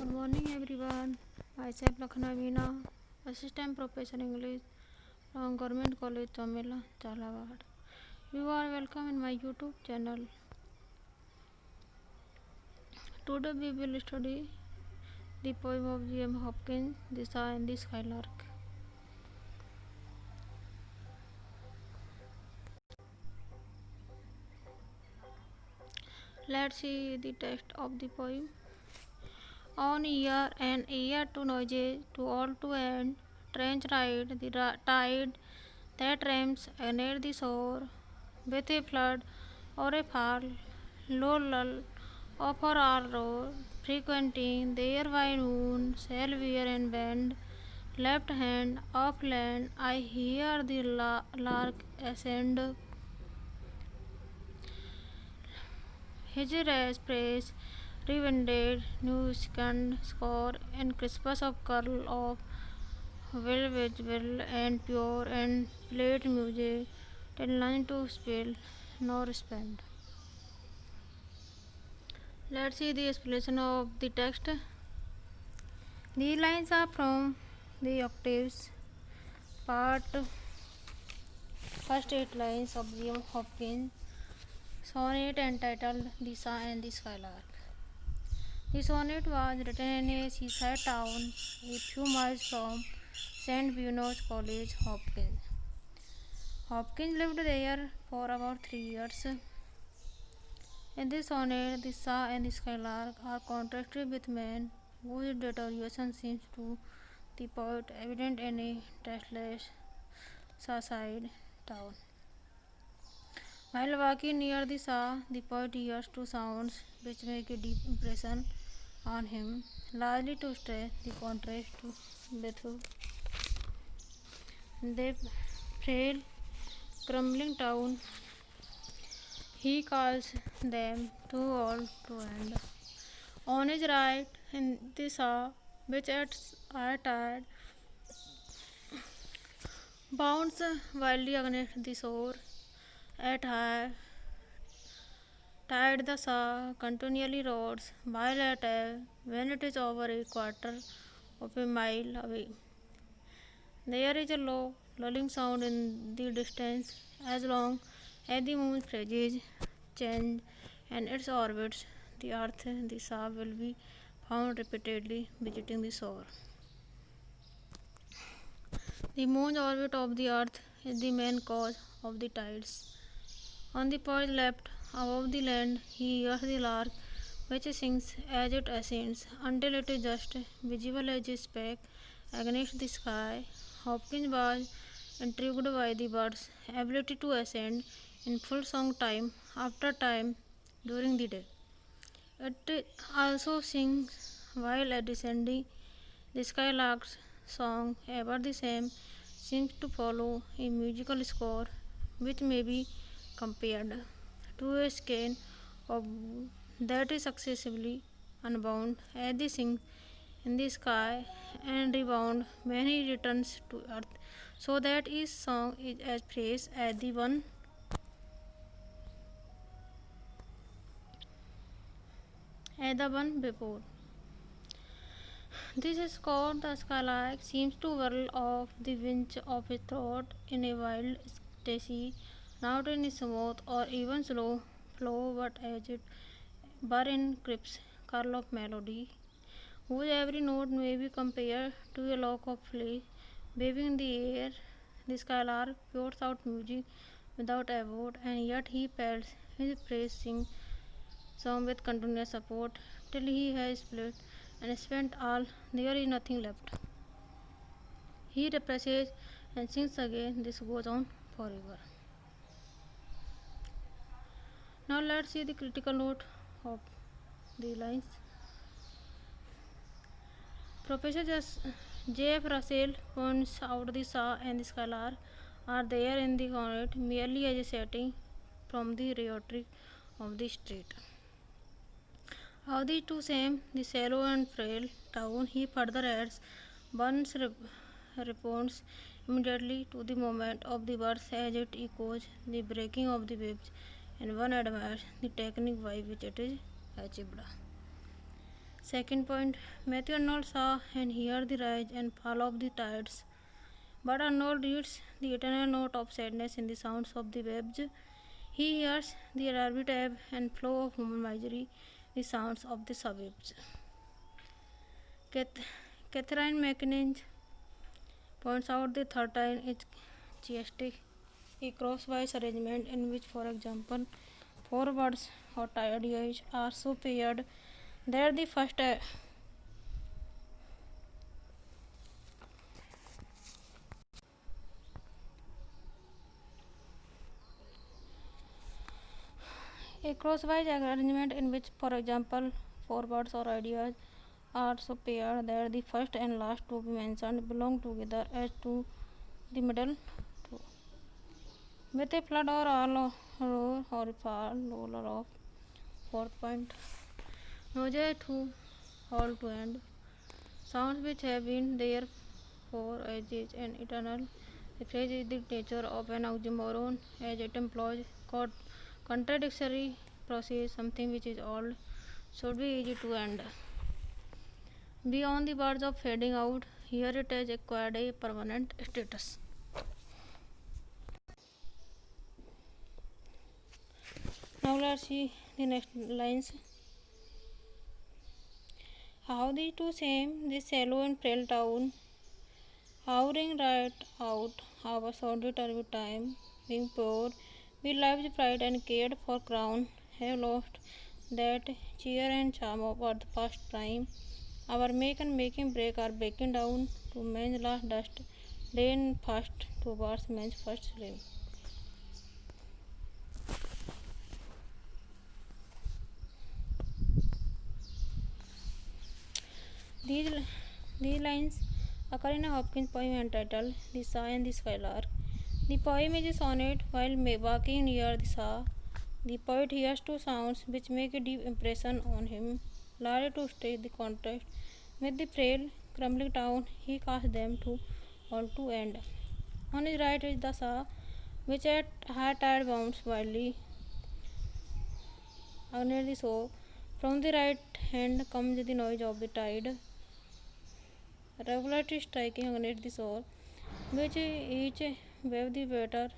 Good morning everyone. Myself Lakhna Veena, Assistant Professor English from Government College Chamela, Chalawad. You are welcome in my YouTube channel. Today we will study the poem of J.M. Hopkins, Disha and the Skylark. Let's see the text of the poem. On year and year to noises, to all to end, trench ride, the tide that ramps near the shore, with a flood or a fall, low lull of her our roar, frequenting there by noon, shall wear and bend, left hand of land, I hear the lark ascend, his race praise, rewinded, new second score, and crispus of curl of well visible and pure and played music, till none to spill nor spend. Let's see the explanation of the text. These lines are from the octaves, part first 8 lines of J.M. Hopkins sonnet entitled Disha and the Skylark. The sonnet was written in a seaside town a few miles from St. Bruno's College, Hopkins. Hopkins lived there for about 3 years. In this sonnet, the Shah and the Skylark are contrasted with men whose deterioration seems to the poet evident in a restless seaside town. While walking near the Shah, the poet hears two sounds which make a deep impression on him, largely to stress the contrast with the frail, crumbling town. He calls them to all to end. On his right, in the Shah, which at tide bounds wildly against the shore, at high tide the Shah continually roars, while at ebb, when it is over a quarter of a mile away, there is a low, lulling sound in the distance. As long as the moon's phases change and its orbits, the earth, the Shah, will be found repeatedly visiting the shore. The moon's orbit of the earth is the main cause of the tides. On the poet's left, above the land, he hears the lark, which sings as it ascends until it is just visible as a speck against the sky. Hopkins was intrigued by the bird's ability to ascend in full song time after time during the day. It also sings while descending. The skylark's song, ever the same, seems to follow a musical score which may be compared to a skein of wool that is successively unbound as they sing in the sky and rebound when he returns to earth, so that his song is as fresh as the one before. This is called the skylark seems to whirl off the winch of his throat in a wild ecstasy, not in a smooth or even slow flow, but as it were in crisp curl of melody, whose every note may be compared to a lock of fleece waving in the air. The skylark pours out music without effort, and yet he pelts his praising song with continuous support till he has split and spent all, there is nothing left. He represses and sings again, this goes on forever. Now let's see the critical note of the lines. Professor J.F. Russell points out the Shah and the Skylark are there in the sonnet merely as a setting from the rhetoric of the street. Of the two same, the shallow and frail town, he further adds, one responds immediately to the movement of the verse as it echoes the breaking of the waves, and one admires the technique by which it is achieved. Second point, Matthew Arnold saw and heard the rise and fall of the tides, but Arnold reads the eternal note of sadness in the sounds of the waves. He hears the rabbit ebb and flow of human misery, the sounds of the waves. Catherine McKinnon points out the third line is chiastic, a crosswise arrangement in which, for example, four words or ideas are so paired that the first a crosswise arrangement in which, for example, four words or ideas are so paired that the first and last to be mentioned belong together as to the middle two. With a flood or all roar or fall roller of fourth point. Noise to all to end. Sounds which have been there for ages and eternal. The phrase is the nature of an oxymoron as it employs contradictory process, something which is old should be easy to end. Beyond the words of fading out, here it has acquired a permanent status. Now let's see the next lines. How the two same, this shallow and frail town, hovering right out our solitary time, being poor, we lived pride and cared for crown, have lost that cheer and charm of our past prime. Our make and making break are breaking down to man's last dust, day and fast towards man's first rim. These, these lines occur in a Hopkins poem entitled The Saw and the Skylark. The poem is a sonnet. While walking near the saw, the poet hears two sounds which make a deep impression on him. Larry to stage the contrast with the frail, crumbling town, he casts them to all to end. On his right is the saw, which at high tide bounds wildly near the shore. From the right hand comes the noise of the tide, regularly striking against the shore, which each wave the water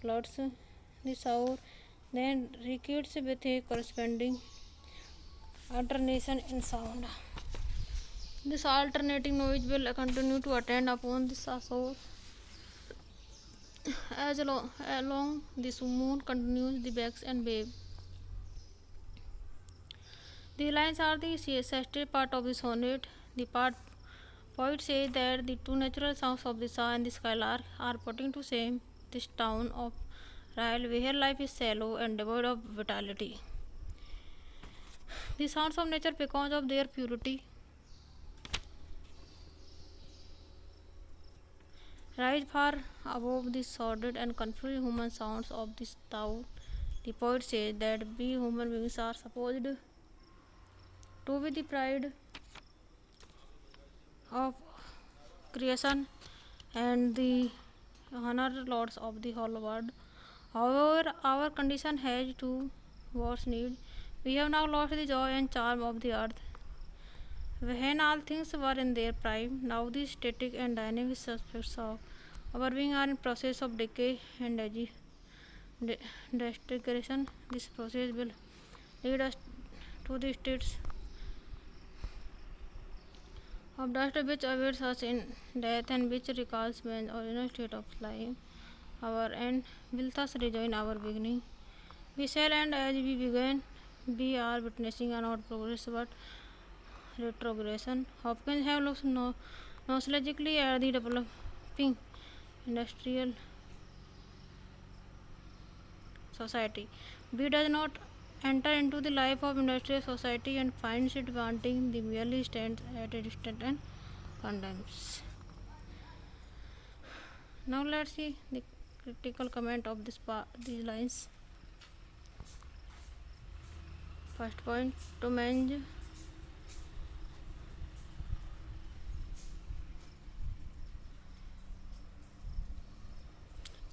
floods the shore, then retreats with a corresponding alternation in sound. This alternating noise will continue to attend upon the shore as along the moon continues the backs and wave. The lines are the suggested part of the sonnet. The poet says that the two natural sounds of the saw and the skylark are putting to shame this town of Ryle, where life is shallow and devoid of vitality. The sounds of nature, because of their purity, rise far above the sordid and confused human sounds of this town. The poet says that we human beings are supposed to be the pride of creation and the honor lords of the whole world. However, our condition has two worse need. We have now lost the joy and charm of the earth. When all things were in their prime, now the static and dynamic aspects of our being are in process of decay and disintegration. This process will lead us to the states of dust which awaits us in death and which recalls man's original state of life. Our end will thus rejoin our beginning. We shall end as we began. We are witnessing not progress but retrogression. Hopkins have looked nostalgically at the developing industrial society. B does not enter into the life of industrial society and finds it wanting. The merely stands at a distance and condemns. Now let's see the critical comment of these lines. First point, to manage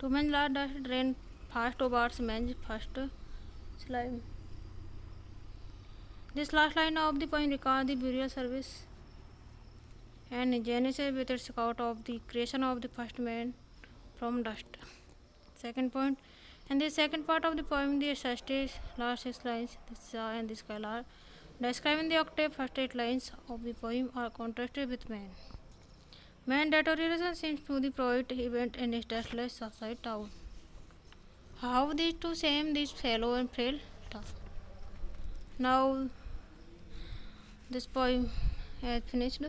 large dust drain fast towards man's first slime. This last line of the poem records the burial service and Genesis with its account of the creation of the first man from dust. Second point, and the second part of the poem, the stage last 6 lines, the Sa and the Skylar, describing the octave first 8 lines of the poem are contrasted with man. Man deterioration seems to the poet event in his deathless suicide town. How these two same this fellow and frail town. Now this poem has finished.